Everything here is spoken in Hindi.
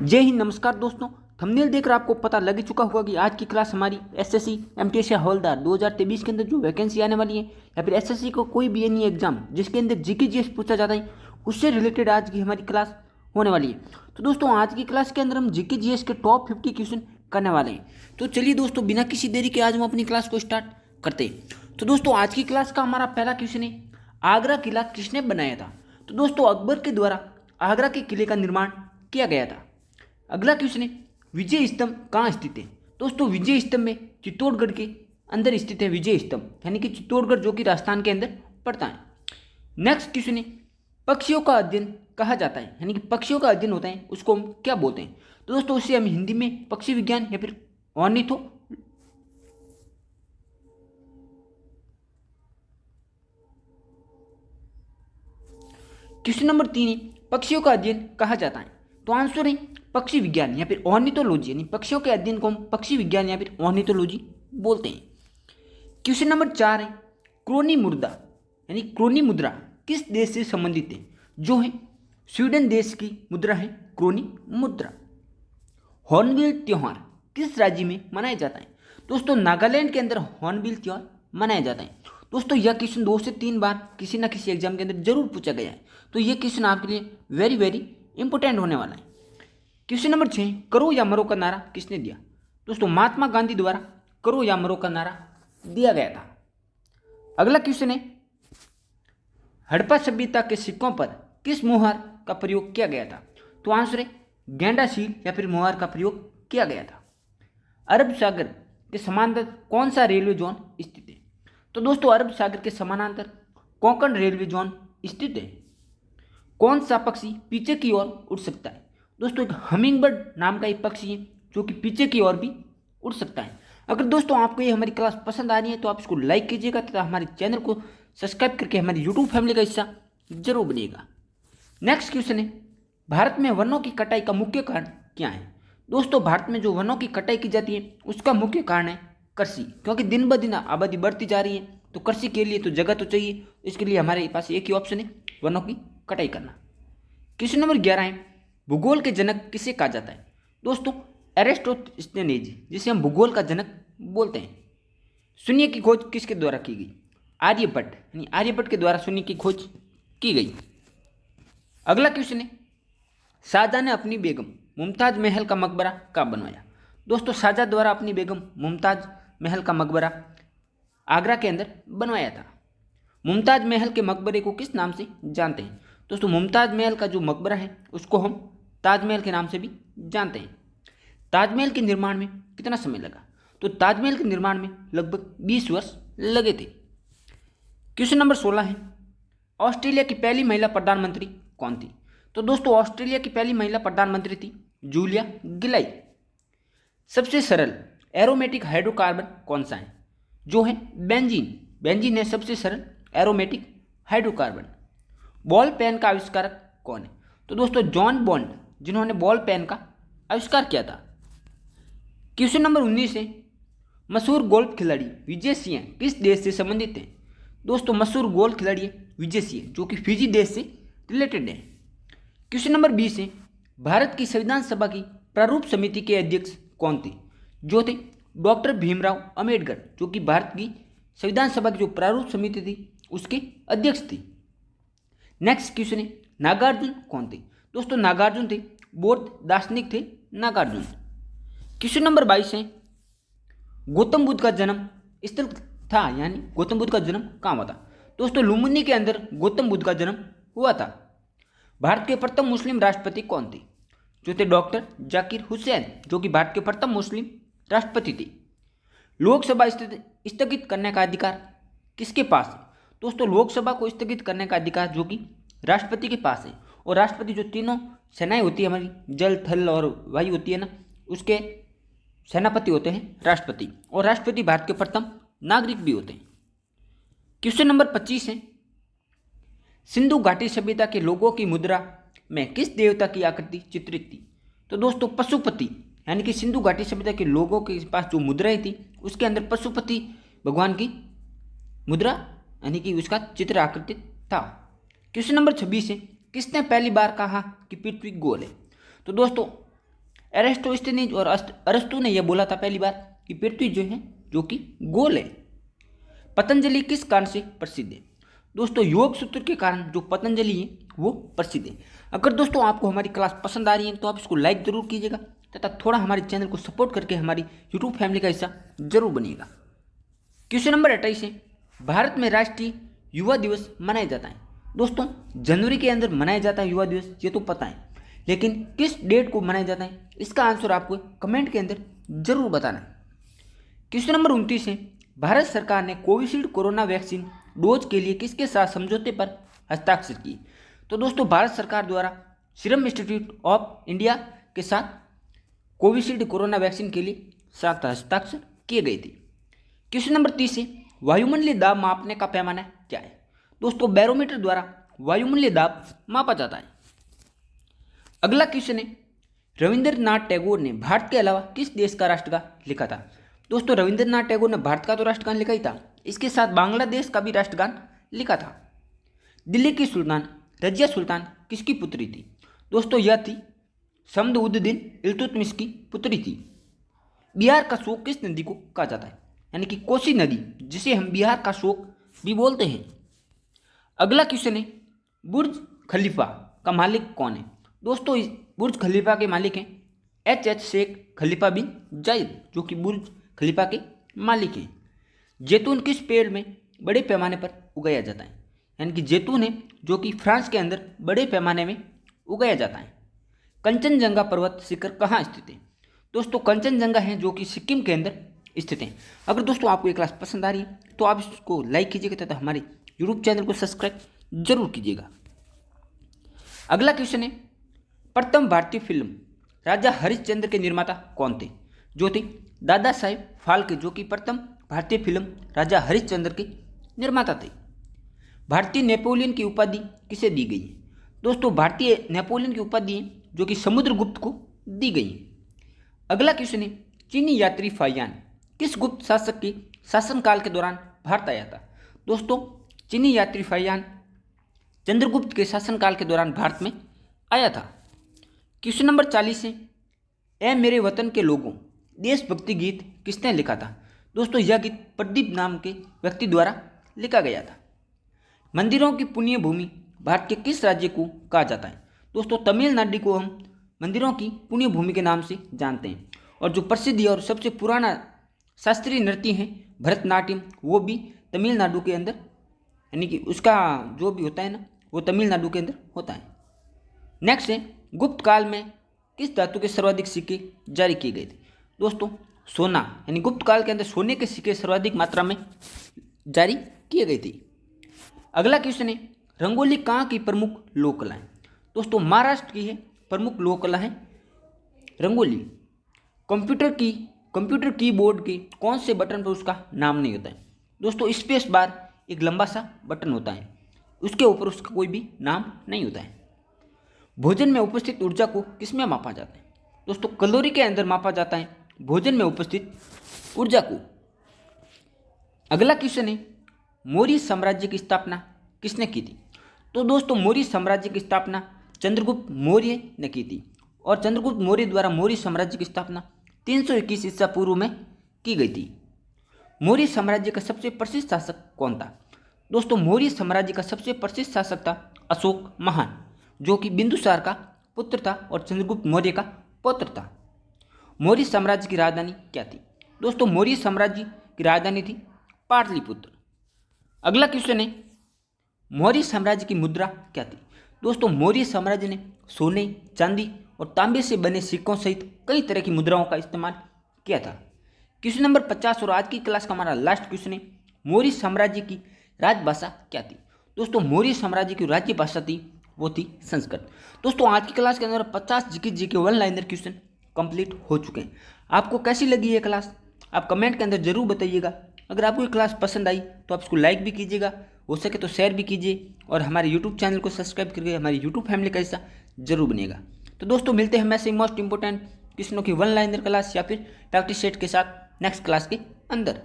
जय हिंद। नमस्कार दोस्तों, थंबनेल देखकर आपको पता लग ही चुका होगा कि आज की क्लास हमारी एसएससी एमटीएस या हवलदार 2023 के अंदर जो वैकेंसी आने वाली है या फिर एसएससी को कोई भी एनी एग्जाम जिसके अंदर जीके जीएस पूछा जाता है उससे रिलेटेड आज की हमारी क्लास होने वाली है। तो दोस्तों आज की क्लास के अंदर हम जीके जीएस के टॉप 50 क्वेश्चन करने वाले हैं। तो चलिए दोस्तों बिना किसी देरी के आज हम अपनी क्लास को स्टार्ट करते हैं। तो दोस्तों आज की क्लास का हमारा पहला क्वेश्चन है, आगरा किला किसने बनाया था? तो दोस्तों अकबर के द्वारा आगरा के किले का निर्माण किया गया था। अगला क्वेश्चन है, विजय स्तंभ कहाँ स्थित है? दोस्तों विजय स्तंभ में चित्तौड़गढ़ के अंदर स्थित है विजय स्तंभ, यानी कि चित्तौड़गढ़ जो कि राजस्थान के अंदर पड़ता है। नेक्स्ट क्वेश्चन है, पक्षियों का अध्ययन कहा जाता है, यानी कि पक्षियों का अध्ययन होता है उसको हम क्या बोलते हैं? तो दोस्तों उससे हम हिंदी में पक्षी विज्ञान या फिर ऑर्निथो क्वेश्चन नंबर 3 है, पक्षियों का अध्ययन कहा जाता है। तो आंसर है पक्षी विज्ञान या फिर ऑर्निथोलॉजी, यानी पक्षियों के अध्ययन को हम पक्षी विज्ञान या फिर ऑर्निथोलॉजी बोलते हैं। क्वेश्चन नंबर 4 है, क्रोनी मुद्रा यानी क्रोनी मुद्रा किस देश से संबंधित है? जो है स्वीडन देश की मुद्रा है क्रोनी मुद्रा। हॉर्नबिल त्योहार किस राज्य में मनाया जाता है? दोस्तों नागालैंड के अंदर हॉर्नबिल त्योहार मनाया जाता है। दोस्तों यह क्वेश्चन 2 से 3 बार किसी ना किसी एग्जाम के अंदर जरूर पूछा गया है, तो यह क्वेश्चन आपके लिए वेरी वेरी इंपॉर्टेंट होने वाला है। क्वेश्चन नंबर 6, करो या मरो का नारा किसने दिया? दोस्तों महात्मा गांधी द्वारा करो या मरो का नारा दिया गया था। अगला क्वेश्चन है, हड़प्पा सभ्यता के सिक्कों पर किस मुहर का प्रयोग किया गया था? तो आंसर है गेंडा सील या फिर मुहर का प्रयोग किया गया था। अरब सागर के समानांतर कौन सा रेलवे जोन स्थित है? तो दोस्तों अरब सागर के समानांतर कोंकण रेलवे जोन स्थित है। कौन सा पक्षी पीछे की ओर उड़ सकता है? दोस्तों एक हमिंगबर्ड नाम का एक पक्षी है जो कि पीछे की ओर भी उड़ सकता है। अगर दोस्तों आपको ये हमारी क्लास पसंद आ रही है तो आप इसको लाइक कीजिएगा तथा हमारे चैनल को सब्सक्राइब करके हमारी यूट्यूब फैमिली का हिस्सा जरूर बनिएगा। नेक्स्ट क्वेश्चन है, भारत में वनों की कटाई का मुख्य कारण क्या है? दोस्तों भारत में जो वनों की कटाई की जाती है उसका मुख्य कारण है कृषि, क्योंकि दिन ब दिन आबादी बढ़ती जा रही है तो कृषि के लिए तो जगह तो चाहिए, इसके लिए हमारे पास एक ही ऑप्शन है, वनों की कटाई करना। क्वेश्चन नंबर 11 है, भूगोल के जनक किसे कहा जाता है? दोस्तों एरिस्टोथेनेज, जिसे हम भूगोल का जनक बोलते हैं। शून्य की खोज किसके द्वारा की गई? आर्यभट्ट, यानी आर्यभट्ट के द्वारा शून्य की खोज की गई। अगला क्वेश्चन है, शाहजहां ने अपनी बेगम मुमताज महल का मकबरा कब बनवाया? दोस्तों शाहजहां द्वारा अपनी बेगम मुमताज महल का मकबरा आगरा के अंदर बनवाया था। मुमताज महल के मकबरे को किस नाम से जानते हैं? दोस्तों मुमताज महल का जो मकबरा है उसको हम ताजमहल के नाम से भी जानते हैं। ताजमहल के निर्माण में कितना समय लगा? तो ताजमहल के निर्माण में लगभग 20 वर्ष लगे थे। क्वेश्चन नंबर 16 है, ऑस्ट्रेलिया की पहली महिला प्रधानमंत्री कौन थी? तो दोस्तों ऑस्ट्रेलिया की पहली महिला प्रधानमंत्री थी जूलिया गिलाई। सबसे सरल एरोमेटिक हाइड्रोकार्बन कौन सा है? जो है बेंजीन। बेंजीन है सबसे सरल एरोमेटिक हाइड्रोकार्बन। बॉल पेन का आविष्कारक कौन है? तो दोस्तों जॉन बॉन्ड, जिन्होंने बॉल पेन का आविष्कार किया था। क्वेश्चन नंबर 19 है, मशहूर गोल्फ खिलाड़ी विजय सिंह किस देश से संबंधित है? दोस्तों मशहूर गोल्फ खिलाड़ी है विजय सिंह, जो कि फिजी देश से रिलेटेड है। क्वेश्चन नंबर 20 है, भारत की संविधान सभा की प्रारूप समिति के अध्यक्ष कौन थे? जो थे डॉक्टर भीमराव अम्बेडकर, जो कि भारत की संविधान सभा की जो प्रारूप समिति थी उसके अध्यक्ष थी। नेक्स्ट क्वेश्चन है, नागार्जुन कौन थे? दोस्तों नागार्जुन थे बौद्ध दार्शनिक थे नागार्जुन। क्वेश्चन नंबर 22 है, गौतम बुद्ध का जन्म स्थल था, यानी गौतम बुद्ध का जन्म कहाँ हुआ था? दोस्तों लुम्बिनी के अंदर गौतम बुद्ध का जन्म हुआ था। भारत के प्रथम मुस्लिम राष्ट्रपति कौन थे? जो थे डॉक्टर जाकिर हुसैन, जो कि भारत के प्रथम मुस्लिम राष्ट्रपति थे। लोकसभा स्थगित करने का अधिकार किसके पास है? दोस्तों लोकसभा को स्थगित करने का अधिकार जो कि राष्ट्रपति के पास है, और राष्ट्रपति जो तीनों सेनाएं होती है हमारी, जल थल और वायु होती है ना, उसके सेनापति होते हैं राष्ट्रपति, और राष्ट्रपति भारत के प्रथम नागरिक भी होते हैं। क्वेश्चन नंबर 25 है, सिंधु घाटी सभ्यता के लोगों की मुद्रा में किस देवता की आकृति चित्रित थी? तो दोस्तों पशुपति, यानी कि सिंधु घाटी सभ्यता के लोगों के पास जो मुद्राएं थी उसके अंदर पशुपति भगवान की मुद्रा यानी कि उसका चित्र आकृतित था। क्वेश्चन नंबर 26 है, किसने पहली बार कहा कि पृथ्वी गोल है? तो दोस्तों एरिस्टोस्थेनीज और अरस्तु ने यह बोला था पहली बार कि पृथ्वी जो है जो कि गोल है। पतंजलि किस कारण से प्रसिद्ध है? दोस्तों योग सूत्र के कारण जो पतंजलि है वो प्रसिद्ध है। अगर दोस्तों आपको हमारी क्लास पसंद आ रही है तो आप इसको लाइक जरूर कीजिएगा तथा थोड़ा हमारे चैनल को सपोर्ट करके हमारी यूट्यूब फैमिली का हिस्सा जरूर बनिएगा। क्वेश्चन नंबर 28 है, भारत में राष्ट्रीय युवा दिवस मनाया जाता है। दोस्तों जनवरी के अंदर मनाया जाता है युवा दिवस, ये तो पता है, लेकिन किस डेट को मनाया जाता है इसका आंसर आपको कमेंट के अंदर जरूर बताना है। क्वेश्चन नंबर 29 है, भारत सरकार ने कोविशील्ड कोरोना वैक्सीन डोज के लिए किसके साथ समझौते पर हस्ताक्षर किए? तो दोस्तों भारत सरकार द्वारा सीरम इंस्टीट्यूट ऑफ इंडिया के साथ कोविशील्ड कोरोना वैक्सीन के लिए साथ हस्ताक्षर किए गए थे। क्वेश्चन नंबर 30 है, वायुमंडलीय दाब मापने का पैमाना क्या है? दोस्तों बैरोमीटर द्वारा वायुमंडलीय दाब मापा जाता है। अगला क्वेश्चन है, रविंद्रनाथ टैगोर ने भारत के अलावा किस देश का राष्ट्रगान लिखा था? दोस्तों रविंद्रनाथ टैगोर ने भारत का तो राष्ट्रगान लिखा ही था, इसके साथ बांग्लादेश का भी राष्ट्रगान लिखा था। दिल्ली की सुल्तान रजिया सुल्तान किसकी पुत्री थी? दोस्तों यह थी शम्स-उद-दीन इल्तुतमिश की पुत्री थी। बिहार का शोक किस नदी को कहा जाता है? यानी कि कोसी नदी, जिसे हम बिहार का शोक भी बोलते हैं। अगला क्वेश्चन है, बुर्ज खलीफा का मालिक कौन है? दोस्तों इस बुर्ज खलीफा के मालिक हैं एच शेख खलीफा बिन जायद, जो कि बुर्ज खलीफा के मालिक हैं। जैतून किस पेड़ में बड़े पैमाने पर उगाया जाता है? यानी कि जैतून है जो कि फ्रांस के अंदर बड़े पैमाने में उगाया जाता है। कंचनजंगा पर्वत शिखर कहाँ स्थित है? दोस्तों कंचनजंगा है जो कि सिक्किम के अंदर स्थित है। अगर दोस्तों आपको ये क्लास पसंद आ रही है तो आप इसको लाइक कीजिएगा तथा हमारे यूट्यूब चैनल को सब्सक्राइब जरूर कीजिएगा। अगला क्वेश्चन है, प्रथम भारतीय फिल्म राजा हरिश्चंद्र के निर्माता कौन थे? जो थे दादा साहेब फाल्के, जो कि प्रथम भारतीय फिल्म राजा हरिश्चंद्र के निर्माता थे। भारतीय नेपोलियन की उपाधि किसे दी गई है? दोस्तों भारतीय नेपोलियन की उपाधि जो कि समुद्रगुप्त को दी गई है। अगला क्वेश्चन है, चीनी यात्री फाहियान किस गुप्त शासक के शासनकाल के दौरान भारत आया था? दोस्तों चीनी यात्री फाहियान चंद्रगुप्त के शासनकाल के दौरान भारत में आया था। क्वेश्चन नंबर 40 है, ए मेरे वतन के लोगों देशभक्ति गीत किसने लिखा था? दोस्तों यह गीत प्रदीप नाम के व्यक्ति द्वारा लिखा गया था। मंदिरों की पुण्य भूमि भारत के किस राज्य को कहा जाता है? दोस्तों तमिलनाडु को हम मंदिरों की पुण्य भूमि के नाम से जानते हैं। और जो प्रसिद्ध और सबसे पुराना शास्त्रीय नृत्य है भरतनाट्यम, वो भी तमिलनाडु के अंदर, यानी कि उसका जो भी होता है ना वो तमिलनाडु के अंदर होता है। नेक्स्ट है, गुप्त काल में किस धातु के सर्वाधिक सिक्के जारी किए गए थे? दोस्तों सोना, यानी गुप्त काल के अंदर सोने के सिक्के सर्वाधिक मात्रा में जारी किए गए थे। अगला क्वेश्चन है, रंगोली कहाँ की प्रमुख लोक कला है? दोस्तों महाराष्ट्र की है प्रमुख लोक कला है रंगोली। कंप्यूटर कीबोर्ड के कौन से बटन पर उसका नाम नहीं होता है? दोस्तों स्पेस बार एक लंबा सा बटन होता है, उसके ऊपर उसका कोई भी नाम नहीं होता है। भोजन में उपस्थित ऊर्जा को किसमें मापा जाता है? दोस्तों कैलोरी के अंदर मापा जाता है भोजन में उपस्थित ऊर्जा को। अगला क्वेश्चन है, मौर्य साम्राज्य की स्थापना किसने की थी? तो दोस्तों मौर्य साम्राज्य की स्थापना चंद्रगुप्त मौर्य ने की थी और चंद्रगुप्त मौर्य द्वारा मौर्य साम्राज्य की स्थापना 321 ईसा पूर्व में की गई थी। मौर्य साम्राज्य का सबसे प्रसिद्ध शासक कौन था? दोस्तों मौर्य साम्राज्य का सबसे प्रसिद्ध शासक था अशोक महान, जो कि बिंदुसार का पुत्र था और चंद्रगुप्त मौर्य का पुत्र था। मौर्य साम्राज्य की राजधानी क्या थी? दोस्तों मौर्य साम्राज्य की राजधानी थी पाटलिपुत्र। अगला क्वेश्चन है, मौर्य साम्राज्य की मुद्रा क्या थी? दोस्तों मौर्य साम्राज्य ने सोने, चांदी और तांबे से बने सिक्कों सहित कई तरह की मुद्राओं का इस्तेमाल किया था। क्वेश्चन नंबर 50 और आज की क्लास का हमारा लास्ट क्वेश्चन है, मौर्य साम्राज्य की राजभाषा क्या थी? दोस्तों मौर्य साम्राज्य की राज्य भाषा थी वो थी संस्कृत। दोस्तों आज की क्लास के अंदर 50 GK one liner question complete हो चुके हैं। आपको कैसी लगी ये क्लास आप कमेंट के अंदर जरूर बताइएगा। अगर आपको ये क्लास पसंद आई तो आप इसको लाइक भी कीजिएगा, हो सके तो शेयर भी कीजिए और हमारे यूट्यूब चैनल को सब्सक्राइब करके हमारी यूट्यूब फैमिली का हिस्सा जरूर बनेगा। तो दोस्तों मिलते हैं हम ऐसे मोस्ट इंपॉर्टेंट क्वेश्चनों की वन लाइनर क्लास या फिर प्रैक्टिस सेट के साथ नेक्स्ट क्लास के अंदर।